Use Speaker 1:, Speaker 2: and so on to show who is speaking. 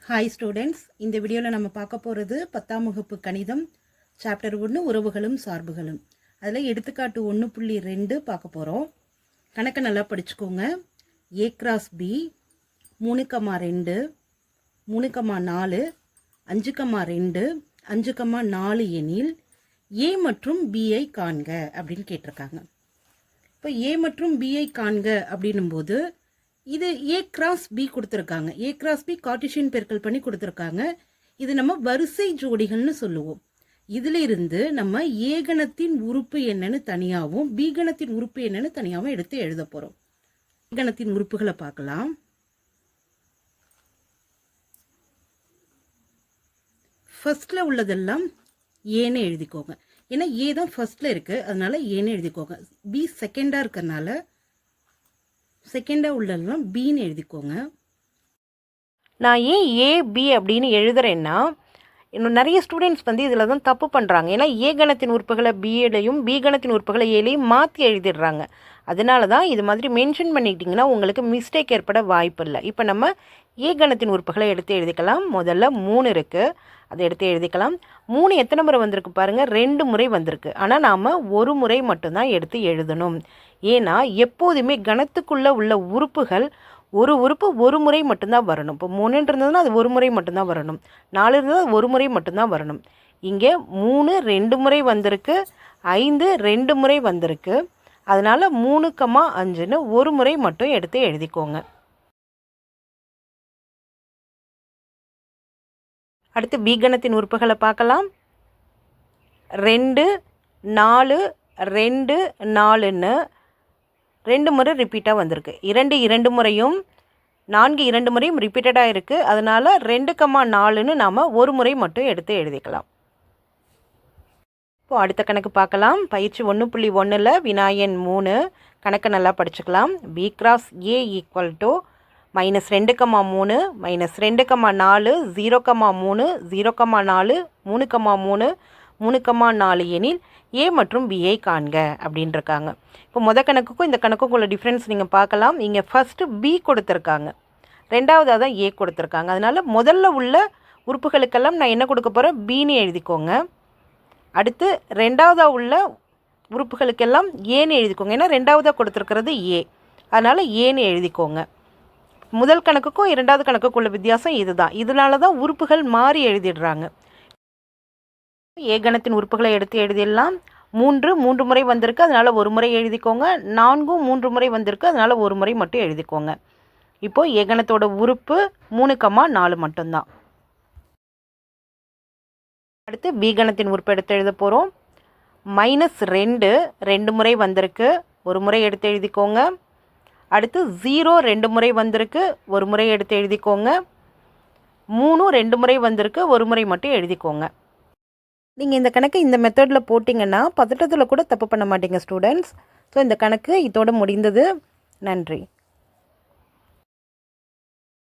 Speaker 1: Hi students, இந்த வீடியோவில் நம்ம பார்க்க போகிறது 10ஆம் வகுப்பு கணிதம் சாப்டர் 1 உறவுகளும் சார்புகளும். அதில் எடுத்துக்காட்டு 1.2 பார்க்க போகிறோம். கணக்கை நல்லா படிச்சுக்கோங்க. a கிராஸ் b 3,2 3,4 5,2 5,4 எனில் a மற்றும் b ஐ காண்க அப்படின்னு கேட்டிருக்காங்க. இப்போ a மற்றும் b ஐ காண்க அப்படின்னும்போது இது a கிராஸ் b கொடுத்துருக்காங்க. a கிராஸ் b கார்ட்டீசியன் பெருக்கல் பண்ணி கொடுத்துருக்காங்க. இது நம்ம வரிசை ஜோடிகள்னு சொல்லுவோம். இதுல இருந்து நம்ம a கணத்தின் உறுப்பு என்னன்னு தனியாகவும் b கணத்தின் உறுப்பு என்னன்னு தனியாகவும் எடுத்து எழுத போறோம். a கணத்தின் உறுப்புகளை பார்க்கலாம். ஃபர்ஸ்ட்ல உள்ளதெல்லாம் ஏன்னு எழுதிக்கோங்க. ஏன்னா a தான் ஃபர்ஸ்ட்ல இருக்கு, அதனால ஏன்னு எழுதிக்கோங்க. b செகண்டா இருக்கறனால செகண்டாக உள்ளதெல்லாம் பின்னு எழுதிக்கோங்க.
Speaker 2: நான் ஏன் ஏபி அப்படின்னு எழுதுறேன்னா, இன்னும் நிறைய ஸ்டூடெண்ட்ஸ் இதில் தான் தப்பு பண்ணுறாங்க. ஏன்னா ஏ கணத்தின் உறுப்புகளை பிஏலையும் பி கணத்தின் உறுப்புகளை ஏலையும் மாற்றி எழுதிடுறாங்க. அதனால தான் இது மாதிரி மென்ஷன் பண்ணிக்கிட்டிங்கன்னா உங்களுக்கு மிஸ்டேக் ஏற்பட வாய்ப்பு இல்லை. இப்போ நம்ம ஏ கணத்தின் உறுப்புகளை எடுத்து எழுதிக்கலாம். முதல்ல 3 இருக்குது, அதை எடுத்து எழுதிக்கலாம். 3 எத்தனை முறை வந்திருக்கு பாருங்கள், 2 முறை வந்திருக்கு. ஆனால் நாம் ஒரு முறை மட்டும்தான் எடுத்து எழுதணும். ஏன்னா எப்போதுமே கணத்துக்குள்ளே உள்ள உறுப்புகள் ஒரு உறுப்பு ஒரு முறை மட்டும்தான் வரணும். இப்போ 3 இருந்ததுன்னா அது ஒரு முறை மட்டும்தான் வரணும். 4 இருந்தது ஒரு முறை மட்டும்தான் வரணும். இங்கே 3 2 முறை வந்திருக்கு, 5 2 முறை வந்திருக்கு. அதனால் 3,5ன்னு ஒரு முறை மட்டும் எடுத்து எழுதிக்கோங்க. அடுத்து பி கணத்தின் உறுப்புகளை பார்க்கலாம். 2 4 2 4ன்னு 2 முறை ரிப்பீட்டாக வந்திருக்கு. 2 முறையும் 4 2 முறையும் ரிப்பீட்டடாக இருக்குது. அதனால் 2,4ன்னு நாம் ஒரு முறை மட்டும் எடுத்து எழுதிக்கலாம். இப்போது அடுத்த கணக்கு பார்க்கலாம். பயிற்சி 1.1ல் வினாயன் 3 கணக்கை நல்லா படிச்சுக்கலாம். b cross a equal to -2,3 -2,4 0,3 0,4 3,3 3,4 எனில் a மற்றும் b ஐ காண்க அப்படின்னு இருக்காங்க. இப்போ கணக்குக்கும் இந்த கணக்குக்கும் உள்ள டிஃப்ரென்ஸ் நீங்கள் பார்க்கலாம். இங்கே ஃபஸ்ட்டு b கொடுத்துருக்காங்க, ரெண்டாவதாக தான் a கொடுத்துருக்காங்க. அதனால் முதல்ல உள்ள உறுப்புகளுக்கெல்லாம் நான் என்ன கொடுக்க போகிறேன், பின்னு எழுதிக்கோங்க. அடுத்து ரெண்டாவதாக உள்ள உறுப்புகளுக்கெல்லாம் ஏன்னு எழுதிக்கோங்க. ஏன்னா ரெண்டாவதாக கொடுத்துருக்கிறது a, அதனால் ஏன்னு எழுதிக்கோங்க. முதல் கணக்குக்கும் இரண்டாவது கணக்குக்கும் உள்ள வித்தியாசம் இதுதான். இதனால தான் உறுப்புகள் மாறி எழுதிடுறாங்க. ஏ கணத்தின் உறுப்புகளை எடுத்து எழுதிடலாம். 3 முறை வந்திருக்கு, அதனால் ஒரு முறை எழுதிக்கோங்க. 4 3 முறை வந்திருக்கு, அதனால் ஒரு முறை மட்டும் எழுதிக்கோங்க. இப்போது ஏ கணத்தோட உறுப்பு 3,4 மட்டும்தான். அடுத்து பி கணத்தின் உறுப்பு எடுத்து எழுத போகிறோம். -2 2 முறை வந்திருக்கு, ஒரு முறை எடுத்து எழுதிக்கோங்க. அடுத்து 0 2 முறை வந்திருக்கு, ஒரு முறை எடுத்து எழுதிக்கோங்க. 3 2 முறை வந்திருக்கு, ஒரு முறை மட்டும் எழுதிக்கோங்க. நீங்கள் இந்த கணக்கு இந்த மெத்தடில் போட்டிங்கன்னா பதட்டத்தில் கூட தப்பு பண்ண மாட்டீங்க ஸ்டூடெண்ட்ஸ். ஸோ இந்த கணக்கு இதோடு முடிந்தது. நன்றி.